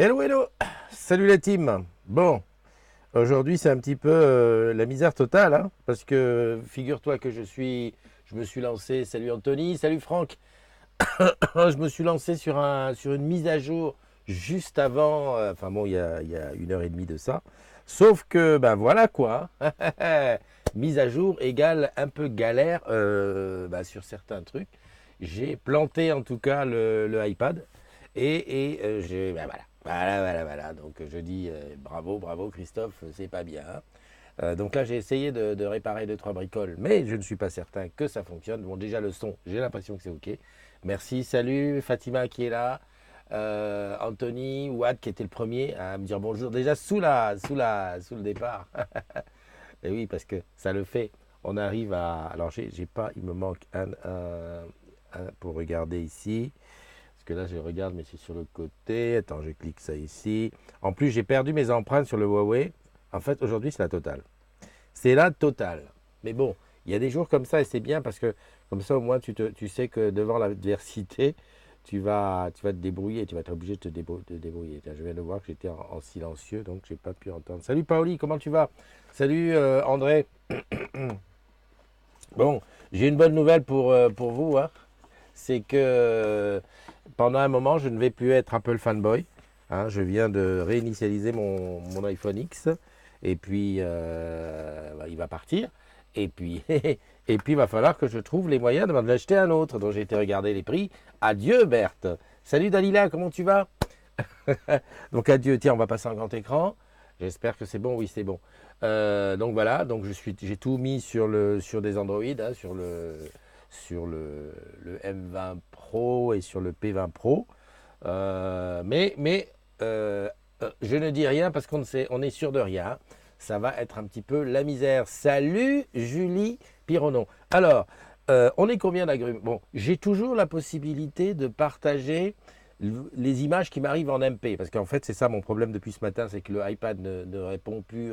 Hello, hello. Salut la team. Bon, aujourd'hui c'est un petit peu la misère totale, hein, parce que figure-toi que je me suis lancé, salut Anthony, salut Franck, je me suis lancé sur une mise à jour juste avant, enfin bon, il y a 1 heure et demie de ça, sauf que, ben voilà quoi, mise à jour égale un peu galère sur certains trucs. J'ai planté en tout cas le iPad et voilà. Voilà. Donc je dis bravo, bravo Christophe, c'est pas bien, hein. Donc là j'ai essayé de réparer 2, 3 bricoles, mais je ne suis pas certain que ça fonctionne. Bon, déjà le son, j'ai l'impression que c'est ok. Merci, salut Fatima qui est là, Anthony, Ouad qui était le premier à me dire bonjour. Déjà sous le départ. Et oui, parce que ça le fait. On arrive à. Alors j'ai pas, il me manque un pour regarder ici. Parce que là, je regarde, mais c'est sur le côté. Attends, je clique ça ici. En plus, j'ai perdu mes empreintes sur le Huawei. En fait, aujourd'hui, c'est la totale. C'est la totale. Mais bon, il y a des jours comme ça et c'est bien parce que comme ça, au moins, tu sais que devant l'adversité, tu vas te débrouiller. Tu vas être obligé de te débrouiller. Tiens, je viens de voir que j'étais en silencieux, donc je n'ai pas pu entendre. Salut Paoli, comment tu vas? Salut André. Bon, j'ai une bonne nouvelle pour vous, hein. C'est que pendant un moment, je ne vais plus être un peu le fanboy, hein. Je viens de réinitialiser mon iPhone X et puis il va partir. Et puis, et puis il va falloir que je trouve les moyens de m'en acheter un autre. Donc j'ai été regarder les prix. Adieu Berthe. Salut Dalila, comment tu vas? Donc adieu, tiens, on va passer en grand écran. J'espère que c'est bon, oui c'est bon. Donc voilà, donc j'ai tout mis sur des Android, hein, sur le M20 Pro et sur le P20 Pro. Mais je ne dis rien parce on est sûr de rien. Ça va être un petit peu la misère. Salut Julie Pironon. Alors, on est combien d'agrumes? Bon, j'ai toujours la possibilité de partager les images qui m'arrivent en MP. Parce qu'en fait, c'est ça mon problème depuis ce matin, c'est que le iPad ne répond plus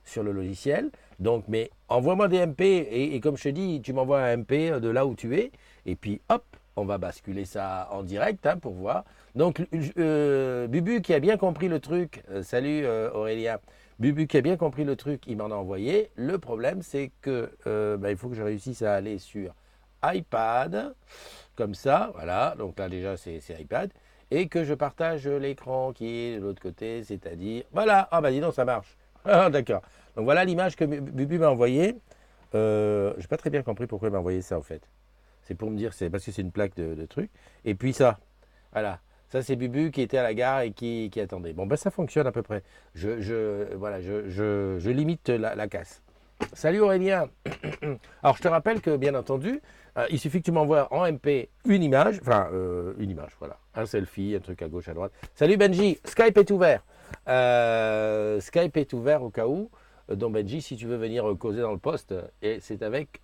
sur le logiciel. Donc, mais envoie-moi des MP et comme je te dis, tu m'envoies un MP de là où tu es. Et puis, hop, on va basculer ça en direct, hein, pour voir. Donc, Bubu qui a bien compris le truc, salut Aurélien. Bubu qui a bien compris le truc, il m'en a envoyé. Le problème, c'est que il faut que je réussisse à aller sur iPad, comme ça, voilà. Donc là, déjà, c'est iPad. Et que je partage l'écran qui est de l'autre côté, c'est-à-dire. Voilà, ah bah dis donc, ça marche. Ah, d'accord. Donc voilà l'image que Bubu m'a envoyée. Je n'ai pas très bien compris pourquoi il m'a envoyé ça, en fait. C'est pour me dire, c'est parce que c'est une plaque de truc. Et puis ça, voilà. Ça, c'est Bubu qui était à la gare et qui attendait. Bon, ben ça fonctionne à peu près. Voilà, je limite la casse. Salut Aurélien. Alors, je te rappelle que, bien entendu, il suffit que tu m'envoies en MP une image, voilà. Un selfie, un truc à gauche, à droite. Salut Benji, Skype est ouvert. Skype est ouvert au cas où. Donc Benji, si tu veux venir causer dans le poste, et c'est avec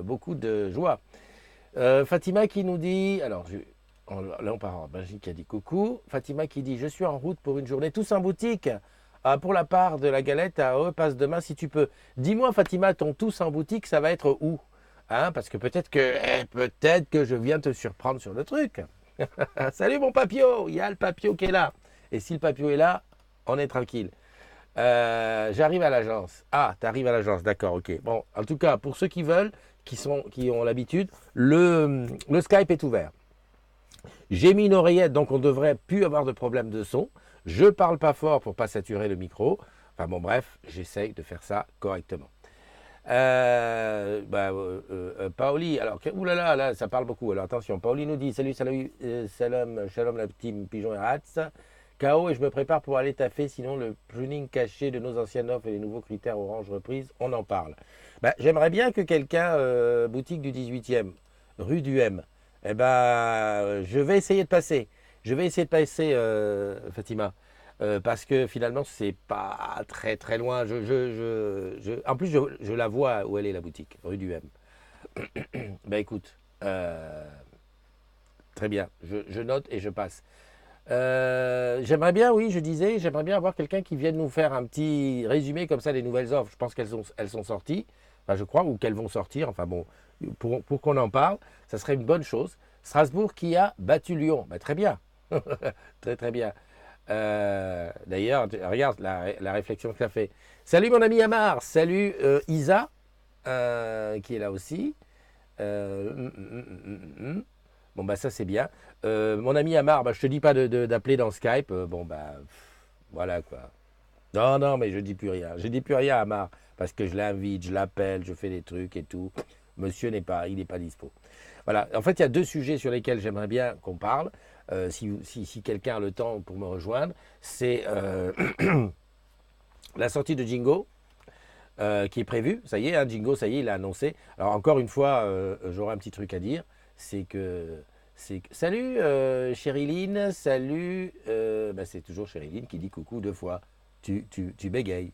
beaucoup de joie. Fatima qui nous dit, alors là on part, Benji qui a dit coucou. Fatima qui dit, je suis en route pour une journée tous en boutique. Pour la part de la galette à repasse demain si tu peux. Dis-moi Fatima, ton tous en boutique, ça va être où? Hein, parce que peut-être que je viens te surprendre sur le truc. Salut mon papio, il y a le papio qui est là. Et si le papio est là, on est tranquille. J'arrive à l'agence. Ah, tu arrives à l'agence, d'accord, ok. Bon, en tout cas, pour ceux qui veulent, qui ont l'habitude, le Skype est ouvert. J'ai mis une oreillette, donc on devrait plus avoir de problème de son. Je parle pas fort pour pas saturer le micro. Enfin bon, bref, j'essaye de faire ça correctement. Paoli, alors, oulala, là, ça parle beaucoup. Alors attention, Paoli nous dit salut, shalom la team Pigeon et Rats. KO et je me prépare pour aller taffer, sinon le pruning caché de nos anciennes offres et les nouveaux critères Orange reprise, on en parle. J'aimerais bien que quelqu'un, boutique du 18e, rue du M, je vais essayer de passer. Je vais essayer de passer, Fatima. Parce que finalement, c'est pas très très loin. En plus, je la vois où elle est la boutique, rue du M. Écoute, très bien. Je note et je passe. J'aimerais bien, oui, je disais, j'aimerais bien avoir quelqu'un qui vienne nous faire un petit résumé comme ça des nouvelles offres. Je pense elles sont sorties, enfin, je crois, ou qu'elles vont sortir. Enfin bon, pour qu'on en parle, ça serait une bonne chose. Strasbourg qui a battu Lyon. Très bien. Très très bien. D'ailleurs, regarde la réflexion que ça fait. Salut mon ami Amar, salut Isa, qui est là aussi. Bon, bah ça c'est bien. Mon ami Amar, bah, je te dis pas d'appeler dans Skype. Bon, bah voilà quoi. Non, non, mais je dis plus rien. Je dis plus rien à Amar parce que je l'invite, je l'appelle, je fais des trucs et tout. Monsieur il n'est pas dispo. Voilà. En fait, il y a deux sujets sur lesquels j'aimerais bien qu'on parle. Si quelqu'un a le temps pour me rejoindre, c'est la sortie de Jingo qui est prévue. Ça y est, hein, Jingo, ça y est, il a annoncé. Alors encore une fois, j'aurai un petit truc à dire. Salut Chériline, salut. Bah, c'est toujours Chériline qui dit coucou deux fois. Tu bégayes.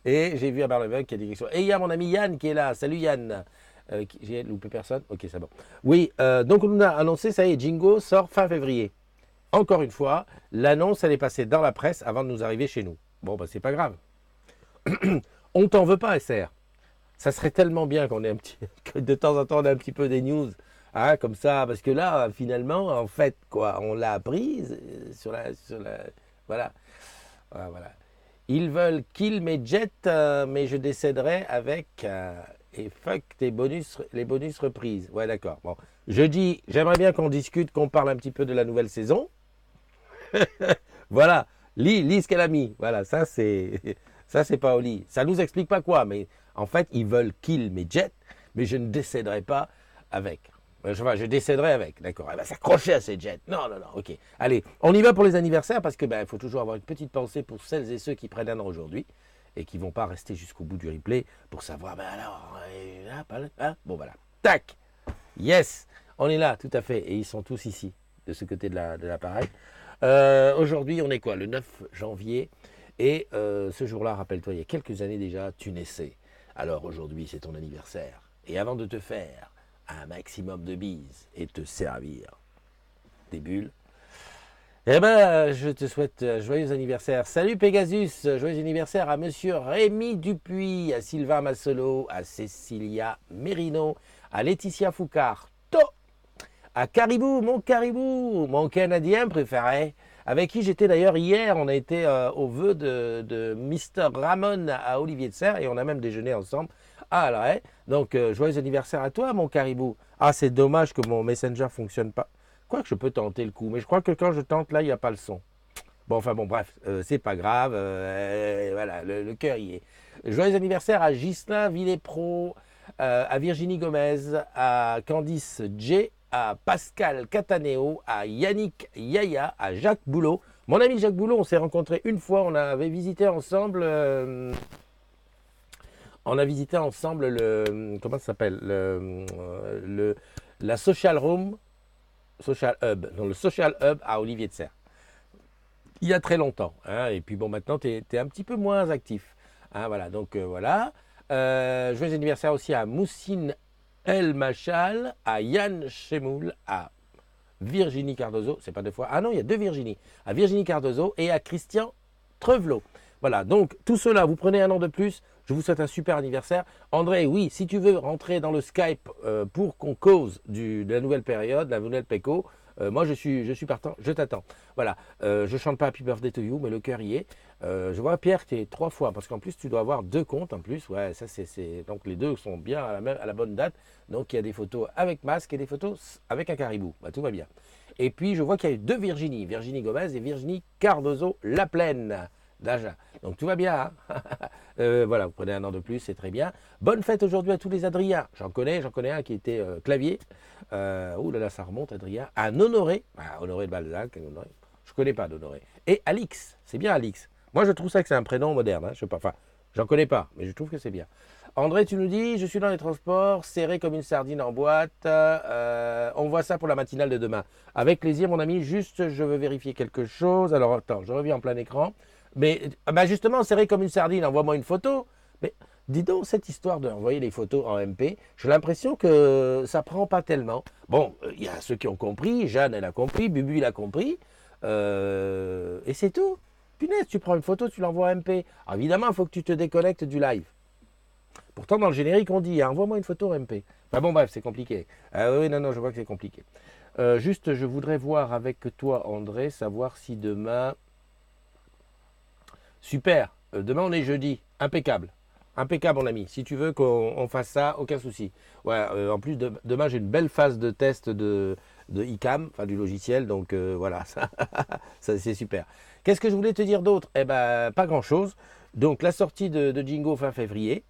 Et j'ai vu à Barleveuve qui a dit quelque chose. Et il y a mon ami Yann qui est là. Salut Yann. J'ai loupé personne. Ok, c'est bon. Oui, donc on a annoncé, ça y est, Jingo sort fin février. Encore une fois, l'annonce, elle est passée dans la presse avant de nous arriver chez nous. Bon, bah c'est pas grave. On t'en veut pas, SR. Ça serait tellement bien qu'on ait que de temps en temps on ait un petit peu des news, hein, comme ça, parce que là, finalement, en fait, quoi, on l'a apprise voilà. Voilà. Ils veulent kill mes jets, mais je décéderai avec et fuck les bonus reprises. Ouais, d'accord. Bon, je dis, j'aimerais bien qu'on discute, qu'on parle un petit peu de la nouvelle saison. Voilà, lis ce qu'elle a mis. Voilà, ça c'est pas au lit. Ça nous explique pas quoi, mais en fait, ils veulent kill mes jets, mais je ne décéderai pas avec. Je décéderai avec, d'accord. Elle va s'accrocher à ces jets. Non, non, non, ok. Allez, on y va pour les anniversaires parce que il faut toujours avoir une petite pensée pour celles et ceux qui prennent un an aujourd'hui et qui vont pas rester jusqu'au bout du replay pour savoir, bon voilà. Tac. Yes, on est là, tout à fait. Et ils sont tous ici, de ce côté de l'appareil. Aujourd'hui, on est quoi? Le 9 janvier. Et ce jour-là, rappelle-toi, il y a quelques années déjà, tu naissais. Alors aujourd'hui, c'est ton anniversaire. Et avant de te faire un maximum de bises et te servir des bulles, eh ben, je te souhaite un joyeux anniversaire. Salut Pegasus, joyeux anniversaire à Monsieur Rémi Dupuis, à Sylvain Massolo, à Cécilia Merino, à Laetitia Foucard, à Caribou, mon Canadien préféré, avec qui j'étais d'ailleurs hier. On a été au vœu de Mr. Ramon à Olivier de Serre et on a même déjeuné ensemble à Alray. Donc, joyeux anniversaire à toi, mon Caribou. Ah, c'est dommage que mon Messenger fonctionne pas. Quoique je peux tenter le coup, mais je crois que quand je tente là, il n'y a pas le son. Bon, enfin bon, bref, c'est pas grave. Voilà, le cœur y est. Joyeux anniversaire à Ghislain Villepro, à Virginie Gomez, à Candice J, à Pascal Cataneo, à Yannick Yaya, à Jacques Boulot. Mon ami Jacques Boulot, on s'est rencontrés une fois, on avait visité ensemble. On a visité ensemble comment ça s'appelle la Social Room, Social Hub, non, le Social Hub à Olivier de Serre. Il y a très longtemps. Hein, et puis bon, maintenant, tu es un petit peu moins actif. Hein, voilà, donc voilà. Joyeux anniversaire aussi à Moussine El Machal, à Yann Chemoul, à Virginie Cardozo, c'est pas deux fois. Ah non, il y a deux Virginie. À Virginie Cardozo et à Christian Trevelot. Voilà, donc tout cela, vous prenez un an de plus. Je vous souhaite un super anniversaire. André, oui, si tu veux rentrer dans le Skype pour qu'on cause de la nouvelle période, la nouvelle PECO, moi je suis partant, je t'attends. Voilà, je chante pas Happy Birthday to You, mais le cœur y est. Je vois Pierre, tu es 3 fois, parce qu'en plus tu dois avoir 2 comptes en plus. Ouais, ça c'est. Donc les deux sont bien à la bonne date. Donc il y a des photos avec masque et des photos avec un caribou. Bah, tout va bien. Et puis je vois qu'il y a eu 2 Virginie, Virginie Gomez et Virginie Cardozo La Plaine. D'Agen. Donc tout va bien. Hein. Voilà, vous prenez un an de plus, c'est très bien. Bonne fête aujourd'hui à tous les Adriens. J'en connais un qui était clavier. Ouh là là, ça remonte, Adrien. À Honoré, Honoré de Balzac. Honoré. Je ne connais pas d'Honoré. Et Alix, c'est bien Alix. Moi je trouve ça que c'est un prénom moderne. Hein. Je sais pas, enfin, j'en connais pas, mais je trouve que c'est bien. André, tu nous dis, je suis dans les transports, serré comme une sardine en boîte. On voit ça pour la matinale de demain. Avec plaisir, mon ami. Juste, je veux vérifier quelque chose. Alors attends, je reviens en plein écran. Mais justement, serré comme une sardine, envoie-moi une photo. Mais dis donc, cette histoire d'envoyer les photos en MP, j'ai l'impression que ça prend pas tellement. Bon, il y a ceux qui ont compris, Jeanne, elle a compris, Bubu, il a compris. Et c'est tout. Punaise, tu prends une photo, tu l'envoies en MP. Alors, évidemment, il faut que tu te déconnectes du live. Pourtant, dans le générique, on dit, hein, envoie-moi une photo en MP. Bon, bref, c'est compliqué. Oui, non, je vois que c'est compliqué. Juste, je voudrais voir avec toi, André, savoir si demain... Super. Demain, on est jeudi. Impeccable. Impeccable, mon ami. Si tu veux qu'on fasse ça, aucun souci. Ouais, en plus, demain, j'ai une belle phase de test de ICAM, enfin du logiciel. Donc voilà, ça c'est super. Qu'est-ce que je voulais te dire d'autre? Eh ben, pas grand-chose. Donc, la sortie de Jingo fin février.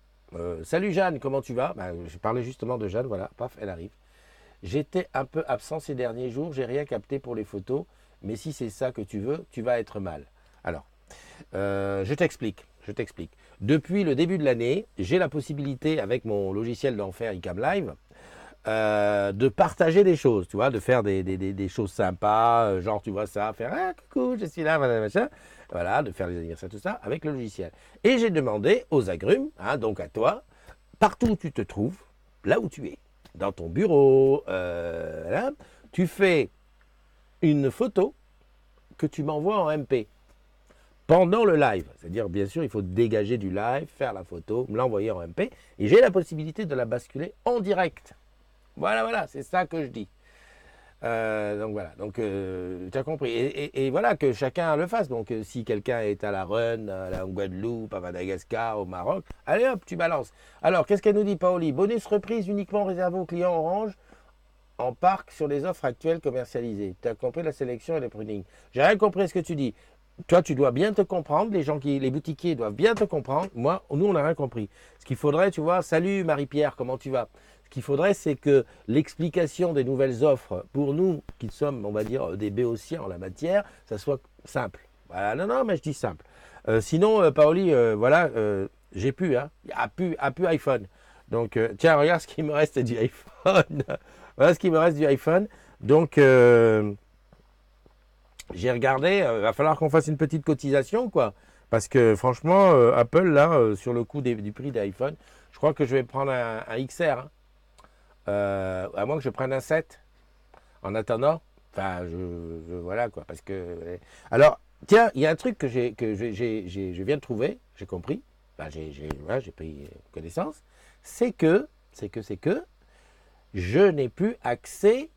Salut Jeanne, comment tu vas? Ben, je parlais justement de Jeanne, voilà, paf, elle arrive. J'étais un peu absent ces derniers jours, j'ai rien capté pour les photos, mais si c'est ça que tu veux, tu vas être mal. Alors, je t'explique, je t'explique. Depuis le début de l'année, j'ai la possibilité, avec mon logiciel d'enfer iCam Live, de partager des choses, tu vois, de faire des choses sympas, genre tu vois ça, faire ah coucou, je suis là, machin, voilà, de faire les anniversaires, tout ça, avec le logiciel. Et j'ai demandé aux agrumes, hein, donc à toi, partout où tu te trouves, là où tu es, dans ton bureau, là, tu fais une photo que tu m'envoies en MP pendant le live. C'est-à-dire, bien sûr, il faut dégager du live, faire la photo, me l'envoyer en MP, et j'ai la possibilité de la basculer en direct. Voilà, voilà, c'est ça que je dis. Donc voilà, donc tu as compris. Et voilà, que chacun le fasse. Donc si quelqu'un est à la Run, en Guadeloupe, à Madagascar, au Maroc, allez hop, tu balances. Alors, qu'est-ce qu'elle nous dit, Paoli? Bonus reprise uniquement réservé aux clients Orange en parc sur les offres actuelles commercialisées. Tu as compris la sélection et le pruning. J'ai rien compris à ce que tu dis. Toi, tu dois bien te comprendre. Les boutiquiers doivent bien te comprendre. Moi, nous, on n'a rien compris. Ce qu'il faudrait, tu vois, salut Marie-Pierre, comment tu vas? Ce qu'il faudrait, c'est que l'explication des nouvelles offres, pour nous, qui sommes, on va dire, des béotiens en la matière, ça soit simple. Voilà, non, non, mais je dis simple. Sinon, Paoli, voilà, j'ai plus, hein. A plus iPhone. Donc, tiens, regarde ce qu'il me reste du iPhone. Voilà ce qu'il me reste du iPhone. Donc, j'ai regardé, il va falloir qu'on fasse une petite cotisation, quoi. Parce que franchement, Apple, là, sur le coût du prix d'iPhone, je crois que je vais prendre un XR, hein. À moins que je prenne un 7. En attendant, enfin, voilà, quoi. Parce que. Alors, tiens, il y a un truc je viens de trouver, j'ai compris. Enfin, voilà, j'ai pris connaissance. C'est que, je n'ai plus accès.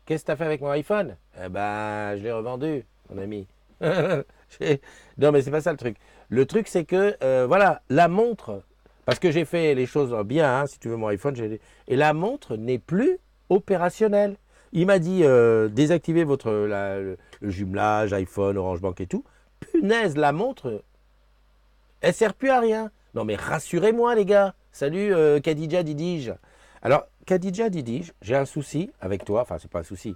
Qu'est-ce que tu as fait avec mon iPhone? Eh ben, je l'ai revendu, mon ami. Non, mais c'est pas ça le truc. Le truc, c'est que, voilà, la montre, parce que j'ai fait les choses bien, hein, si tu veux mon iPhone, et la montre n'est plus opérationnelle. Il m'a dit, désactivez le jumelage, iPhone, Orange Bank et tout. Punaise, la montre, elle sert plus à rien. Non, mais rassurez-moi, les gars. Salut, Khadija Didij. Alors, Khadija Didij, j'ai un souci avec toi. Enfin, c'est pas un souci.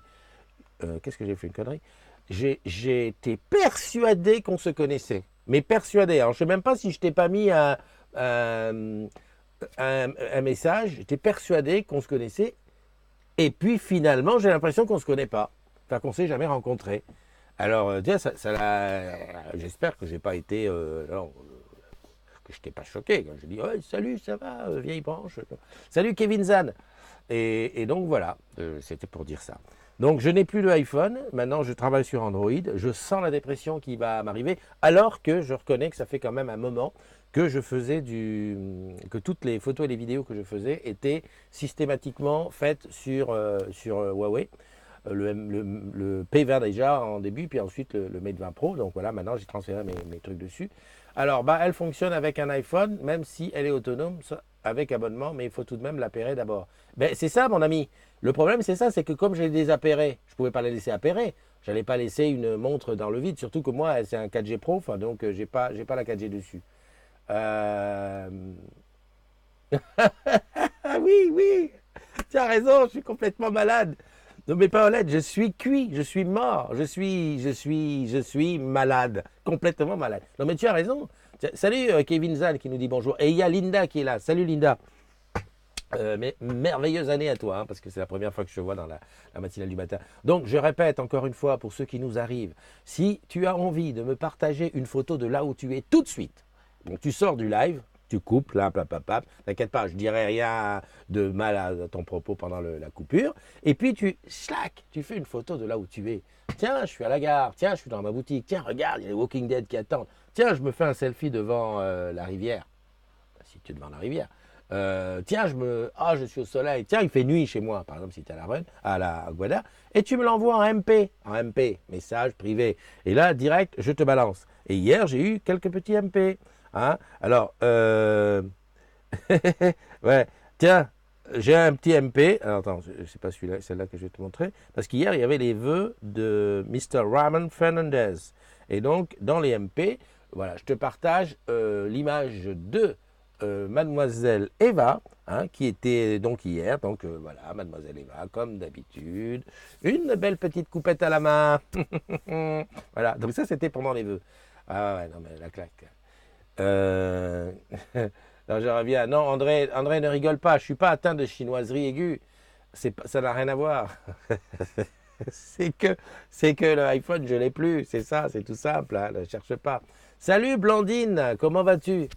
Qu'est-ce que j'ai fait une connerie? J'ai été persuadé qu'on se connaissait. Mais persuadé. Alors, je ne sais même pas si je t'ai pas mis un, un message. J'étais persuadé qu'on se connaissait. Et puis, finalement, j'ai l'impression qu'on ne se connaît pas. Enfin, qu'on ne s'est jamais rencontrés. Alors, tiens, j'espère que j'ai pas été. Non, que je t'ai pas choqué. Quand je dis, oh, salut, ça va, vieille branche. Salut, Kevin Zan. Et donc, voilà, c'était pour dire ça. Donc, je n'ai plus de iPhone. Maintenant, je travaille sur Android. Je sens la dépression qui va m'arriver. Alors que je reconnais que ça fait quand même un moment que je faisais que toutes les photos et les vidéos que je faisais étaient systématiquement faites sur Huawei. Le P20 déjà en début, puis ensuite le Mate 20 Pro. Donc voilà, maintenant j'ai transféré mes trucs dessus. Alors, bah, elle fonctionne avec un iPhone, même si elle est autonome avec abonnement, mais il faut tout de même l'appairer d'abord. Ben, c'est ça, mon ami. Le problème, c'est ça, c'est que comme je les désappairés, je ne pouvais pas les laisser appairer. Je n'allais pas laisser une montre dans le vide, surtout que moi, c'est un 4G Pro, donc j'ai pas la 4G dessus. Ah oui, oui, tu as raison, je suis complètement malade. Non mais pas honnête, je suis cuit, je suis mort, je suis malade, complètement malade. Non mais tu as raison. Salut Kevin Zal qui nous dit bonjour. Et il y a Linda qui est là. Salut Linda. Mais merveilleuse année à toi, hein, parce que c'est la première fois que je te vois dans la matinale du matin. Donc je répète encore une fois pour ceux qui nous arrivent, si tu as envie de me partager une photo de là où tu es tout de suite, donc tu sors du live, tu coupes, là, t'inquiète pas, je dirai rien de mal à ton propos pendant la coupure, et puis tu fais une photo de là où tu es. Tiens, je suis à la gare, tiens, je suis dans ma boutique, tiens, regarde, il y a les Walking Dead qui attendent, tiens, je me fais un selfie devant la rivière, si tu es devant la rivière. Tiens, je suis au soleil, tiens, il fait nuit chez moi, par exemple, si tu es à la Run, à la Guada, et tu me l'envoies en MP, message privé. Et là, direct, je te balance. Et hier, j'ai eu quelques petits MP. Hein. Alors, ouais, tiens, j'ai un petit MP. Alors, attends, c'est pas celui-là, celle-là que je vais te montrer. Parce qu'hier, il y avait les vœux de Mr. Ramon Fernandez. Et donc, dans les MP, voilà, je te partage l'image de Mademoiselle Eva, hein, qui était donc hier. Donc, voilà, Mademoiselle Eva, comme d'habitude. Une belle petite coupette à la main. Voilà, donc ça, c'était pendant les vœux. Ah ouais, non, mais la claque. Euh... non, je reviens. Non, André, ne rigole pas. Je suis pas atteint de chinoiserie aiguë. Ça n'a rien à voir. c'est que, c'est que le iPhone, je l'ai plus. C'est ça, c'est tout simple. Hein, ne cherche pas. Salut Blandine, comment vas-tu?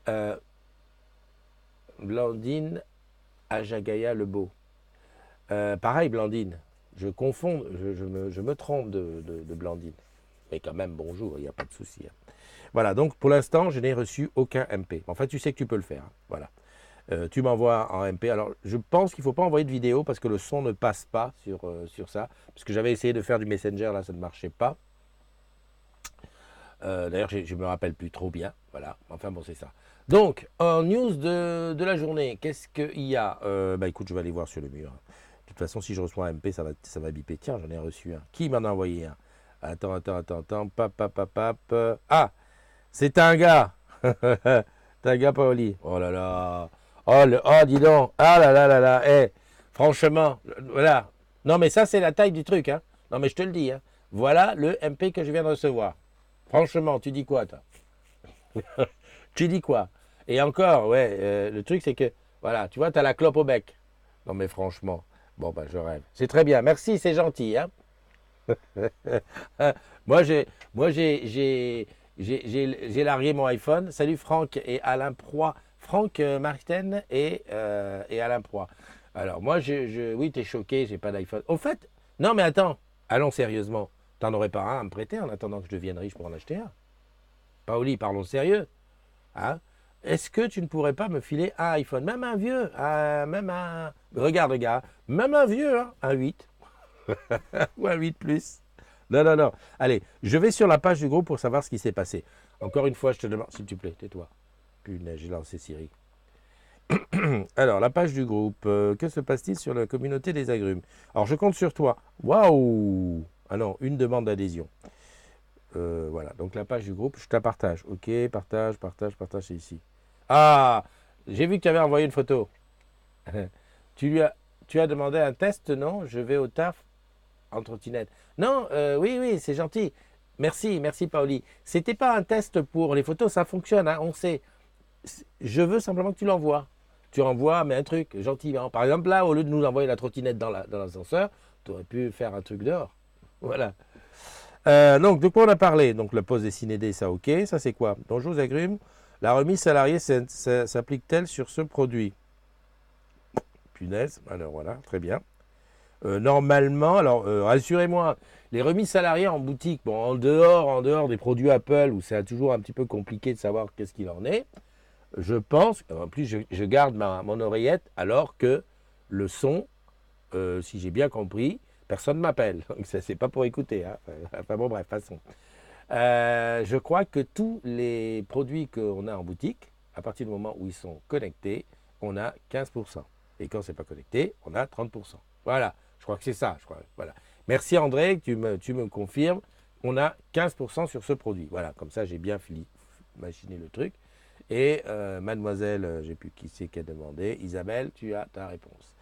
euh, Blandine Ajagaya le Beau. Pareil, Blandine. Je confonds, je me trompe de Blandine. Mais quand même, bonjour, il n'y a pas de souci. Hein. Voilà, donc pour l'instant, je n'ai reçu aucun MP. Enfin, tu sais que tu peux le faire. Hein. Voilà. Tu m'envoies en MP. Alors, je pense qu'il ne faut pas envoyer de vidéo parce que le son ne passe pas sur ça. Parce que j'avais essayé de faire du Messenger, là, ça ne marchait pas. D'ailleurs, je ne me rappelle plus trop bien. Voilà, enfin bon, c'est ça. Donc, en news de la journée, qu'est-ce qu'il y a Bah écoute, je vais aller voir sur le mur. De toute façon, si je reçois un MP, ça va biper. Tiens, j'en ai reçu un. Qui m'en a envoyé un? Attends. Ah, c'est un gars. C'est un gars, Paoli. Oh là là. Oh, dis donc. Ah là là là là. Eh, franchement, voilà. Non, mais ça, c'est la taille du truc. Hein. Non, mais je te le dis. Hein. Voilà le MP que je viens de recevoir. Franchement, tu dis quoi, toi? Tu dis quoi? Et encore, ouais, le truc, c'est que, voilà, tu vois, tu as la clope au bec. Non, mais franchement, bon, bah, je rêve. C'est très bien. Merci, c'est gentil. Hein. moi, j'ai largué mon iPhone. Salut Franck et Alain Proy. Franck Martin et Alain Proy. Alors, moi, oui, t'es choqué, j'ai pas d'iPhone. Au fait, non, mais attends, allons sérieusement. T'en aurais pas un à me prêter en attendant que je devienne riche pour en acheter un? Paoli, parlons sérieux. Hein? Est-ce que tu ne pourrais pas me filer un iPhone, même un vieux, même un... Regarde, gars, même un vieux, hein, un 8 ou un 8 plus. Non. Allez, je vais sur la page du groupe pour savoir ce qui s'est passé. Encore une fois, je te demande, s'il te plaît, tais-toi. Punaise, j'ai lancé Siri. Alors, la page du groupe, que se passe-t-il sur la communauté des agrumes? Alors, je compte sur toi. Waouh! Ah non, une demande d'adhésion. Voilà, donc la page du groupe, je te la partage. Ok, partage, c'est ici. Ah, j'ai vu que tu avais envoyé une photo. Tu as demandé un test, non? Je vais au taf en trottinette. Non, oui, c'est gentil. Merci, Paoli. C'était pas un test pour les photos, ça fonctionne, hein, on sait. Je veux simplement que tu l'envoies. Tu envoies, mais un truc gentil. Hein. Par exemple, là, au lieu de nous envoyer la trottinette dans l'ascenseur, tu aurais pu faire un truc dehors. Voilà. Donc, de quoi on a parlé? Donc, la pause dessinée D, ça, ok. Ça, c'est quoi? Bonjour, aux agrumes. La remise salariée s'applique-t-elle sur ce produit? Punaise. Alors, voilà, très bien. Normalement, alors, rassurez-moi, les remises salariées en boutique, bon, en dehors des produits Apple, où c'est toujours un petit peu compliqué de savoir qu'est-ce qu'il en est, je pense, en plus, je garde mon oreillette, alors que le son, si j'ai bien compris, personne ne m'appelle. Donc, c'est pas pour écouter. Hein. Enfin bon, bref, façon. Je crois que tous les produits qu'on a en boutique, à partir du moment où ils sont connectés, on a 15%. Et quand c'est pas connecté, on a 30%. Voilà, je crois que c'est ça. Voilà. Merci André, tu me confirmes. On a 15% sur ce produit. Voilà, comme ça j'ai bien imaginé le truc. Et mademoiselle, j'ai plus qui c'est qui a demandé. Isabelle, tu as ta réponse.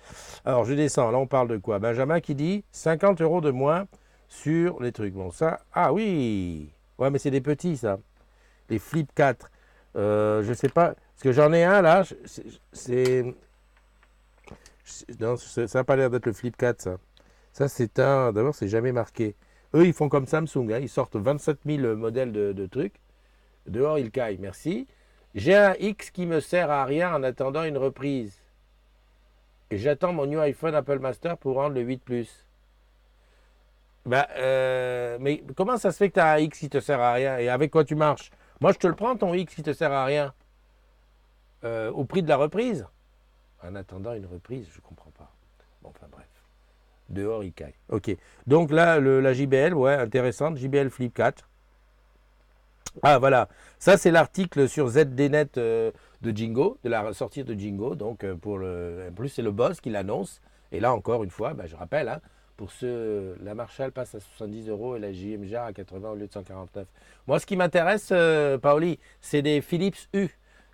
Alors je descends, là on parle de quoi? Benjamin qui dit 50 € de moins sur les trucs. Bon ça, ah oui. Ouais mais c'est des petits ça. Les Flip 4. Je sais pas, parce que j'en ai un là, non, ça n'a pas l'air d'être le Flip 4 ça. Ça c'est un, d'abord c'est jamais marqué. Eux ils font comme Samsung, hein. Ils sortent 27 000 modèles de trucs. Dehors ils caillent, merci. J'ai un X qui me sert à rien en attendant une reprise. Et j'attends mon new iPhone Apple Master pour rendre le 8 Plus. Bah, mais comment ça se fait que tu as un X qui te sert à rien? Et avec quoi tu marches? Moi, je te le prends, ton X qui te sert à rien. Au prix de la reprise. En attendant une reprise, je comprends pas. Bon, enfin bref. Dehors, il caille. Ok. Donc là, la JBL, ouais, intéressante. JBL Flip 4. Ah voilà, ça c'est l'article sur ZDNet de Jingo, de la sortie de Jingo. Donc en plus c'est le boss qui l'annonce. Et là encore une fois, je rappelle, hein, pour ceux, la Marshall passe à 70 euros et la JM Jar à 80 au lieu de 149. Moi ce qui m'intéresse, Paoli, c'est des Philips U,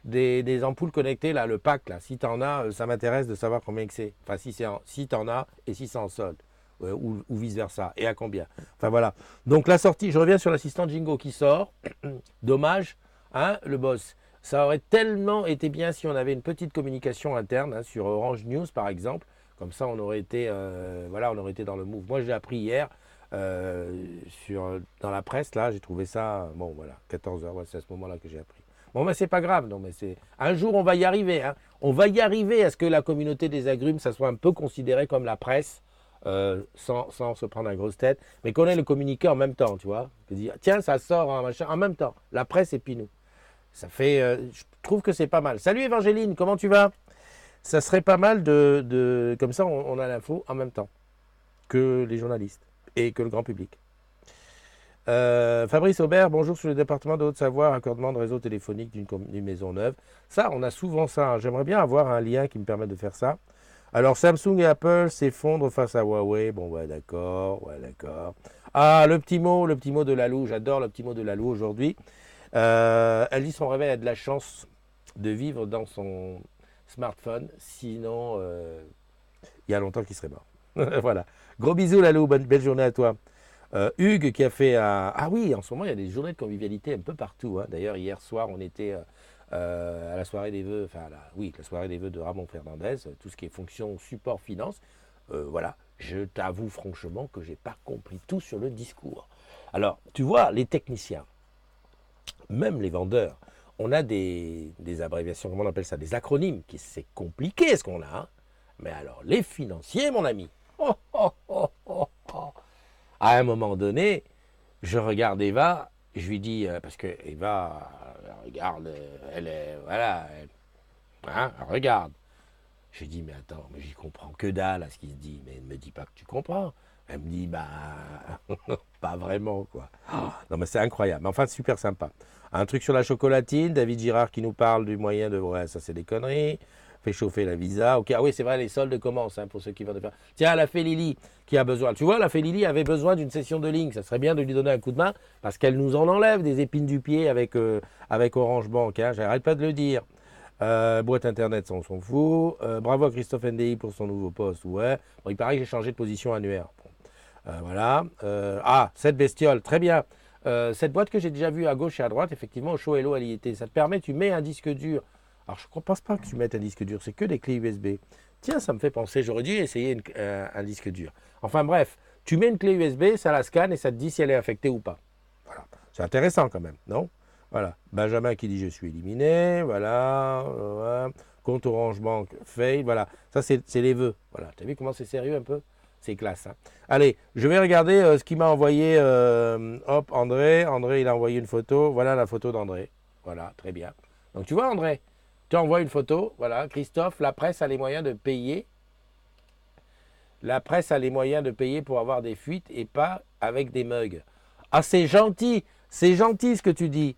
des ampoules connectées là, le pack là. Si t'en as, ça m'intéresse de savoir combien que c'est. Enfin si t'en as et si c'est en solde. Ou vice versa, et à combien. Enfin voilà. Donc la sortie, je reviens sur l'assistant Jingo qui sort. Dommage, hein, le boss. Ça aurait tellement été bien si on avait une petite communication interne hein, sur Orange News par exemple. Comme ça, on aurait été, voilà, on aurait été dans le move. Moi, j'ai appris hier dans la presse, là, j'ai trouvé ça, bon, voilà, 14 heures, ouais, c'est à ce moment-là que j'ai appris. Bon, mais c'est pas grave, non, mais c'est un jour, on va y arriver. Hein. On va y arriver à ce que la communauté des agrumes, ça soit un peu considéré comme la presse. Sans se prendre un grosse tête, mais qu'on ait le communiqué en même temps, tu vois. Dire, tiens, ça sort en même temps, la presse et puis nous. Ça fait, je trouve que c'est pas mal. Salut Évangéline, comment tu vas? Ça serait pas mal comme ça, on a l'info en même temps que les journalistes et que le grand public. Fabrice Aubert, bonjour sur le département de Haute-Savoie, raccordement de réseau téléphonique d'une maison neuve. Ça, on a souvent ça. Hein. J'aimerais bien avoir un lien qui me permette de faire ça. Alors Samsung et Apple s'effondrent face à Huawei. Bon, ouais, d'accord, ouais, d'accord. Ah, le petit mot de Lalou. J'adore le petit mot de Lalou aujourd'hui. Elle dit son réveil a de la chance de vivre dans son smartphone. Sinon, il y a longtemps qu'il serait mort. Voilà. Gros bisous Lalou, belle journée à toi. Hugues qui a fait un... Ah oui, en ce moment, il y a des journées de convivialité un peu partout. Hein. D'ailleurs, hier soir, on était à la soirée des vœux, la soirée des vœux de Ramon Fernandez, tout ce qui est fonction support finance. Voilà, je t'avoue franchement que j'ai pas compris tout sur le discours. Alors, tu vois, les techniciens, même les vendeurs, on a des abréviations, comment on appelle ça, des acronymes, qui c'est compliqué ce qu'on a. Hein. Mais alors, les financiers, mon ami, oh, oh, oh, oh, oh. À un moment donné, je regarde Eva, je lui dis, parce que Eva, regarde, elle est, voilà, elle regarde. Je lui dis, mais attends, mais j'y comprends que dalle à ce qu'il se dit, mais ne me dis pas que tu comprends. Elle me dit, bah, pas vraiment, quoi. Oh, non, mais c'est incroyable, mais enfin, super sympa. Un truc sur la chocolatine, David Girard qui nous parle du moyen de, ouais, ça c'est des conneries. Fait chauffer la visa. Ok, ah oui, c'est vrai, les soldes commencent hein, pour ceux qui vont faire. Tiens, la Félili qui a besoin. Tu vois, la Félili avait besoin d'une session de ligne. Ça serait bien de lui donner un coup de main parce qu'elle nous en enlève des épines du pied avec Orange Bank. Hein, j'arrête pas de le dire. Boîte internet, ça on s'en fout. Bravo à Christophe NDI pour son nouveau poste. Ouais. Bon, il paraît que j'ai changé de position annuaire. Bon. Voilà. Cette bestiole, très bien. Cette boîte que j'ai déjà vue à gauche et à droite, effectivement, au Show Hello, elle y était. Ça te permet, tu mets un disque dur. Alors, je ne pense pas que tu mettes un disque dur, c'est que des clés USB. Tiens, ça me fait penser, j'aurais dû essayer un disque dur. Enfin bref, tu mets une clé USB, ça la scanne et ça te dit si elle est infectée ou pas. Voilà. C'est intéressant quand même, non? Voilà. Benjamin qui dit je suis éliminé, voilà. Compte Orange Bank, fail, voilà. Ça, c'est les vœux. Voilà. Tu as vu comment c'est sérieux un peu? C'est classe. Hein. Allez, je vais regarder ce qu'il m'a envoyé. Hop, André. André, il a envoyé une photo. Voilà la photo d'André. Voilà, très bien. Donc tu vois, André, tu envoies une photo. Voilà, Christophe, la presse a les moyens de payer. La presse a les moyens de payer pour avoir des fuites et pas avec des mugs. Ah, c'est gentil. C'est gentil ce que tu dis.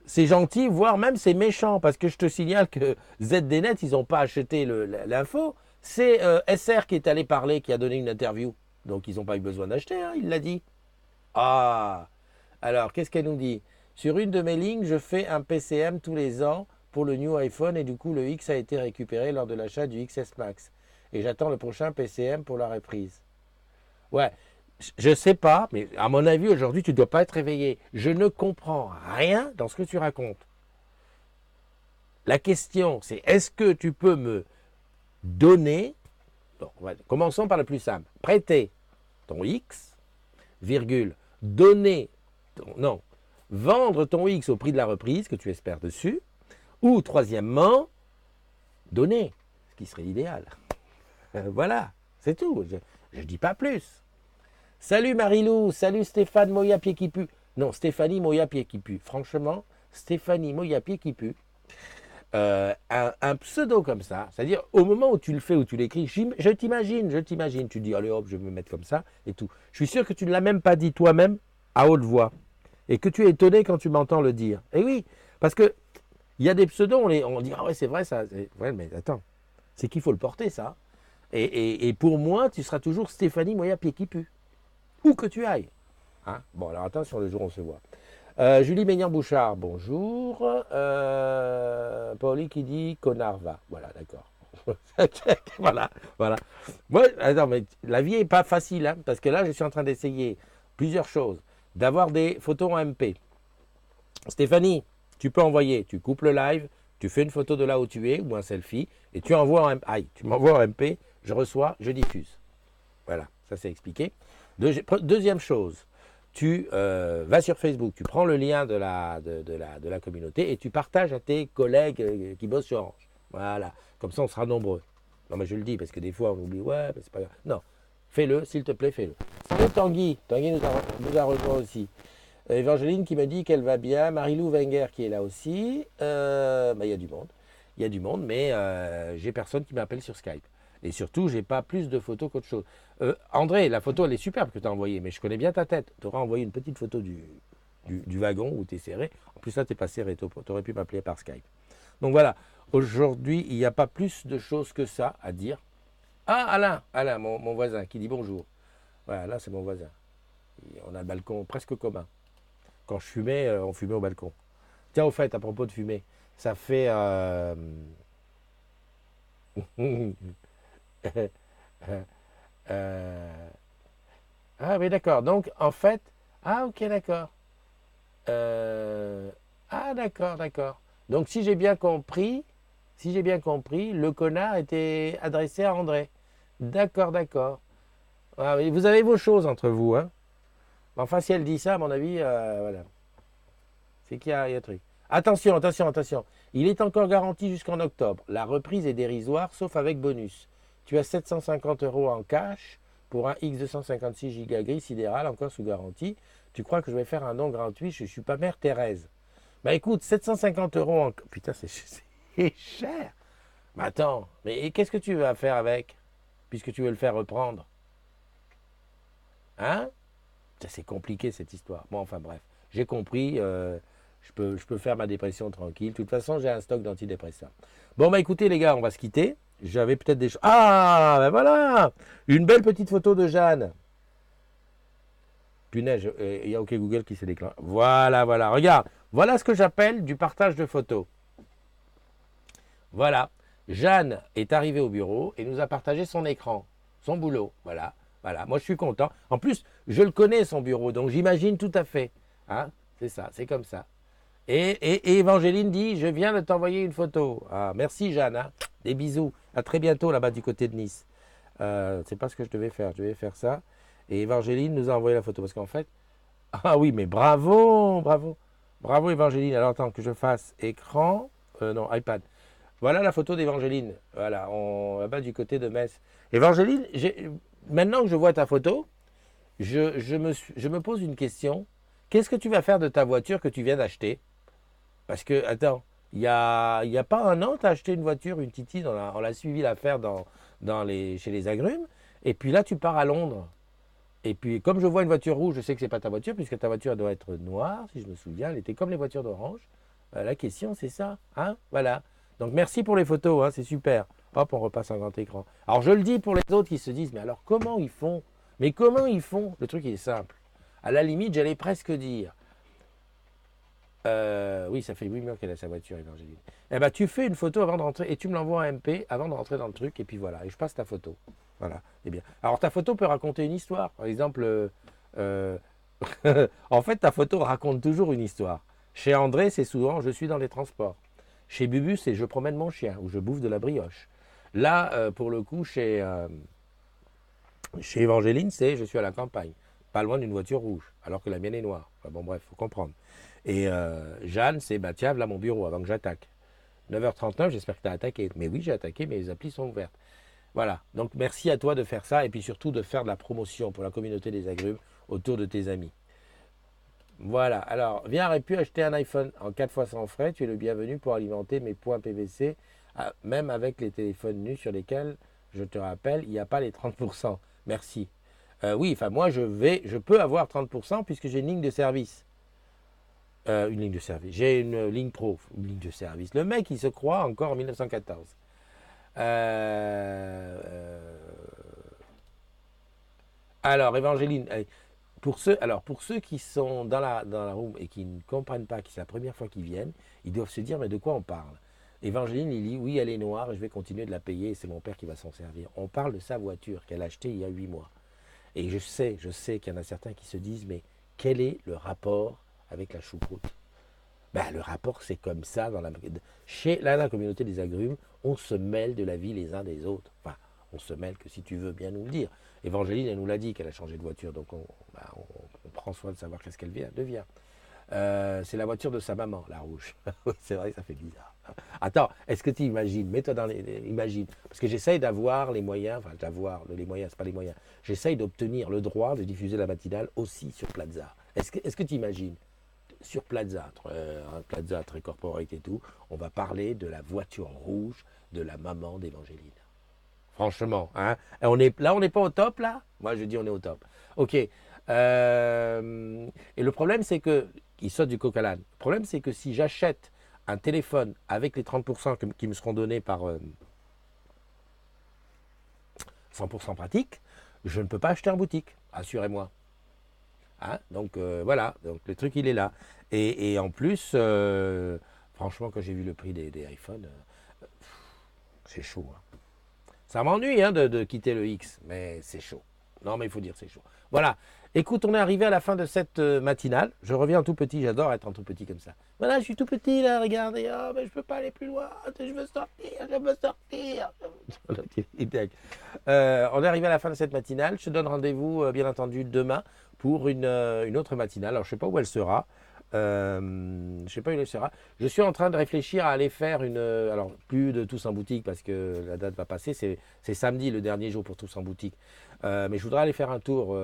C'est gentil, voire même c'est méchant, parce que je te signale que ZDNet, ils n'ont pas acheté l'info. C'est SR qui est allé parler, qui a donné une interview. Donc ils n'ont pas eu besoin d'acheter, hein, il l'a dit. Ah, alors qu'est-ce qu'elle nous dit? Sur une de mes lignes, je fais un PCM tous les ans pour le new iPhone et du coup le X a été récupéré lors de l'achat du XS Max. Et j'attends le prochain PCM pour la reprise. Ouais, je sais pas, mais à mon avis, aujourd'hui, tu ne dois pas être réveillé. Je ne comprends rien dans ce que tu racontes. La question, c'est est-ce que tu peux me donner, bon, commençons par le plus simple, prêter ton X, virgule, donner, non, vendre ton X au prix de la reprise que tu espères dessus, ou troisièmement, donner, ce qui serait l'idéal. Voilà, c'est tout, je ne dis pas plus. Salut Marilou, salut Stéphane Moya Pied qui pue. Non, Stéphanie Moya Pied qui pue. Franchement, Stéphanie Moya Pied qui pue. Un pseudo comme ça, c'est-à-dire au moment où tu le fais, où tu l'écris, je t'imagine, tu dis allez hop, je vais me mettre comme ça et tout. Je suis sûr que tu ne l'as même pas dit toi-même à haute voix. et que tu es étonné quand tu m'entends le dire. Et oui, parce que il y a des pseudos, on dit ah ouais c'est vrai ça. Ouais mais attends, c'est qu'il faut le porter ça. Et pour moi, tu seras toujours Stéphanie Moya pied qui pue, où que tu ailles. Hein, bon alors attention le jour où on se voit. Julie Ménian-Bouchard, bonjour. Pauli qui dit connard va. Voilà, d'accord. voilà, voilà. Moi, attends, mais la vie n'est pas facile, hein, parce que là, je suis en train d'essayer plusieurs choses. D'avoir des photos en MP. Stéphanie, tu peux envoyer, tu coupes le live, tu fais une photo de là où tu es, ou un selfie, et tu envoies en MP. Aïe, tu m'envoies en MP, je reçois, je diffuse. Voilà, ça c'est expliqué. Deuxième chose, tu vas sur Facebook, tu prends le lien de la communauté et tu partages à tes collègues qui bossent sur Orange. Voilà, comme ça on sera nombreux. Non mais je le dis parce que des fois on oublie, ouais, mais c'est pas grave. Non, fais-le, s'il te plaît, fais-le. Salut Tanguy, Tanguy nous a rejoint aussi. Evangeline qui me dit qu'elle va bien, Marilou Wenger qui est là aussi. Bah, y a du monde, il y a du monde, mais j'ai personne qui m'appelle sur Skype. Et surtout, j'ai pas plus de photos qu'autre chose. André, la photo, elle est superbe que tu as envoyée, mais je connais bien ta tête. Tu auras envoyé une petite photo du wagon où tu es serré. En plus, là, tu n'es pas serré, tu aurais pu m'appeler par Skype. Donc voilà, aujourd'hui, il n'y a pas plus de choses que ça à dire. Ah, Alain, mon voisin, qui dit bonjour. Voilà, là, c'est mon voisin. On a un balcon presque commun. Quand je fumais, on fumait au balcon. Tiens, au fait, à propos de fumer, ça fait... Euh, Ah oui, d'accord. Donc, en fait, ah ok, d'accord. Euh, Ah d'accord, d'accord. Donc, si j'ai bien compris, le connard était adressé à André. D'accord, d'accord. Ah, oui, vous avez vos choses entre vous, hein. Enfin, si elle dit ça, à mon avis, voilà. C'est qu'il y a un truc. Attention, attention, attention. Il est encore garanti jusqu'en octobre. La reprise est dérisoire, sauf avec bonus. Tu as 750 euros en cash pour un X256 Go gris sidéral, encore sous garantie. Tu crois que je vais faire un don gratuit? Je ne suis pas mère Thérèse. Bah écoute, 750 euros en... Putain, c'est cher. Mais attends, mais qu'est-ce que tu vas faire avec? Puisque tu veux le faire reprendre. Hein? C'est compliqué cette histoire. Bon, enfin bref. J'ai compris. Je peux faire ma dépression tranquille. De toute façon, j'ai un stock d'antidépresseurs. Bon, bah écoutez, les gars, on va se quitter. J'avais peut-être des choses. Ah, ben voilà! Une belle petite photo de Jeanne. Punaise, il y a OK Google qui s'est déclenché. Voilà, voilà. Regarde, voilà ce que j'appelle du partage de photos. Voilà. Jeanne est arrivée au bureau et nous a partagé son écran, son boulot. Voilà, voilà. Moi, je suis content. En plus, je le connais, son bureau, donc j'imagine tout à fait. Hein? C'est ça, c'est comme ça. Et Evangeline dit, je viens de t'envoyer une photo. Ah, merci Jeanne, hein. Des bisous. À très bientôt là-bas du côté de Nice. C'est pas ce que je devais faire. Je devais faire ça. Et Evangeline nous a envoyé la photo. Parce qu'en fait, ah oui, mais bravo, bravo. Bravo Evangeline. Alors attends que je fasse écran. Non, iPad. Voilà la photo d'Evangeline. Voilà, là-bas du côté de Metz. Evangeline, maintenant que je vois ta photo, je me pose une question. Qu'est-ce que tu vas faire de ta voiture que tu viens d'acheter? Parce que, attends, il y a pas un an, tu as acheté une voiture, une Titi, on l'a suivi la faire chez les agrumes, et puis là, tu pars à Londres. Et puis, comme je vois une voiture rouge, je sais que ce n'est pas ta voiture, puisque ta voiture doit être noire, si je me souviens, elle était comme les voitures d'Orange. La question, c'est ça, hein? Voilà. Donc, merci pour les photos, hein, c'est super. Hop, on repasse en grand écran. Alors, je le dis pour les autres qui se disent, mais alors, comment ils font? Mais comment ils font? Le truc, il est simple. À la limite, j'allais presque dire, oui, ça fait 8 mois qu'elle a sa voiture, Evangeline. Eh ben, tu fais une photo avant de rentrer et tu me l'envoies en MP avant de rentrer dans le truc, et puis voilà, et je passe ta photo. Voilà, eh bien. Alors, ta photo peut raconter une histoire. Par exemple, en fait, ta photo raconte toujours une histoire. Chez André, c'est souvent je suis dans les transports. Chez Bubu, c'est je promène mon chien ou je bouffe de la brioche. Là, pour le coup, chez Evangeline, c'est je suis à la campagne, pas loin d'une voiture rouge, alors que la mienne est noire. Enfin, bon, bref, faut comprendre. Et Jeanne, c'est bah tiens, voilà mon bureau avant que j'attaque. 9h39, j'espère que tu as attaqué. Mais oui, j'ai attaqué, mais les applis sont ouvertes. Voilà, donc merci à toi de faire ça et puis surtout de faire de la promotion pour la communauté des agrumes autour de tes amis. Voilà, alors viens, aurait pu acheter un iPhone en 4 fois sans frais, tu es le bienvenu pour alimenter mes points PVC, même avec les téléphones nus sur lesquels, je te rappelle, il n'y a pas les 30%. Merci. Oui, enfin moi je peux avoir 30% puisque j'ai une ligne de service. Une ligne de service. J'ai une ligne pro, une ligne de service. Le mec, il se croit encore en 1914. Alors, Évangéline, pour ceux qui sont dans la room et qui ne comprennent pas, que c'est la première fois qu'ils viennent, ils doivent se dire, mais de quoi on parle? Évangéline, il dit, oui, elle est noire et je vais continuer de la payer, c'est mon père qui va s'en servir. On parle de sa voiture qu'elle a achetée il y a 8 mois. Et je sais qu'il y en a certains qui se disent, mais quel est le rapport avec la choucroute? Ben, le rapport, c'est comme ça. Chez la communauté des agrumes, on se mêle de la vie les uns des autres. Enfin, on se mêle que si tu veux bien nous le dire. Évangéline, elle nous l'a dit qu'elle a changé de voiture, donc on prend soin de savoir qu'est-ce qu'elle devient. C'est la voiture de sa maman, la rouge. C'est vrai que ça fait bizarre. Attends, est-ce que tu imagines? Mets-toi imagine. Parce que j'essaye d'avoir les moyens, les moyens, c'est pas les moyens. J'essaye d'obtenir le droit de diffuser la matinale aussi sur Plaza. Est-ce que tu imagines? Sur Plaza, un Plaza très corporate et tout, on va parler de la voiture rouge de la maman d'Évangéline. Franchement, hein? On n'est pas au top, là? Moi, je dis on est au top. Ok. Et le problème, c'est que, il saute du coq à l'âne. Le problème, c'est que si j'achète un téléphone avec les 30% qui me seront donnés par 100% pratique, je ne peux pas acheter en boutique, assurez-moi. Hein, donc voilà, donc le truc il est là. Et en plus, franchement, quand j'ai vu le prix des iPhones, c'est chaud. Hein. Ça m'ennuie hein, de quitter le X, mais c'est chaud. Non, mais il faut dire c'est chaud. Voilà. Écoute, on est arrivé à la fin de cette matinale. Je reviens tout petit, j'adore être en tout petit comme ça. Voilà, je suis tout petit là, regardez. Oh, mais je peux pas aller plus loin. Je veux sortir. On est arrivé à la fin de cette matinale. Je te donne rendez-vous, bien entendu, demain pour une autre matinale. Alors, je ne sais pas où elle sera. Je sais pas où elle sera. Je suis en train de réfléchir à aller faire alors, plus de tous en boutique parce que la date va passer. C'est samedi, le dernier jour pour tous en boutique. Mais je voudrais aller faire un tour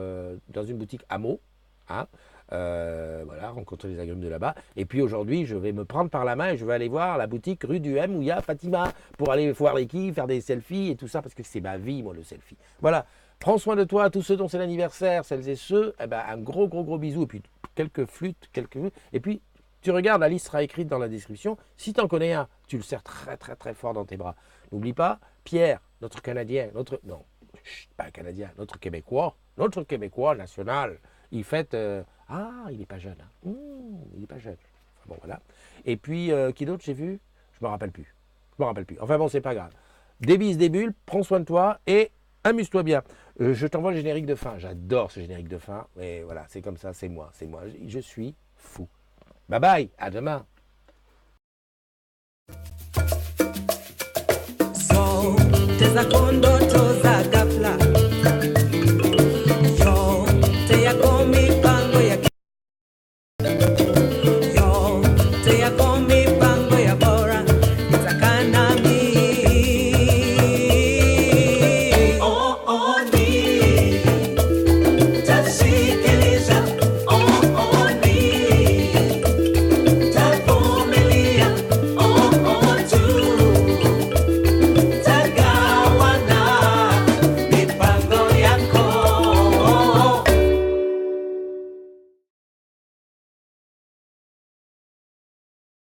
dans une boutique à Meaux. Hein, voilà, rencontrer les agrumes de là-bas. Et puis aujourd'hui, je vais me prendre par la main et je vais aller voir la boutique rue du M où il y a Fatima pour aller voir les quilles, faire des selfies et tout ça parce que c'est ma vie, moi, le selfie. Voilà. Prends soin de toi, tous ceux dont c'est l'anniversaire, celles et ceux, eh ben, un gros bisou et puis quelques flûtes, et puis tu regardes, la liste sera écrite dans la description. Si tu en connais un, tu le serres très très très fort dans tes bras. N'oublie pas, Pierre, notre Canadien, pas un Canadien, notre Québécois national, il fête, il n'est pas jeune, hein. Il n'est pas jeune. Bon voilà. Et puis, qui d'autre j'ai vu? Je me rappelle plus. Enfin bon, c'est pas grave. Des bises, des bulles, prends soin de toi et amuse-toi bien. Je t'envoie le générique de fin. J'adore ce générique de fin. Mais voilà, c'est comme ça, c'est moi. Je suis fou. Bye bye, à demain. So,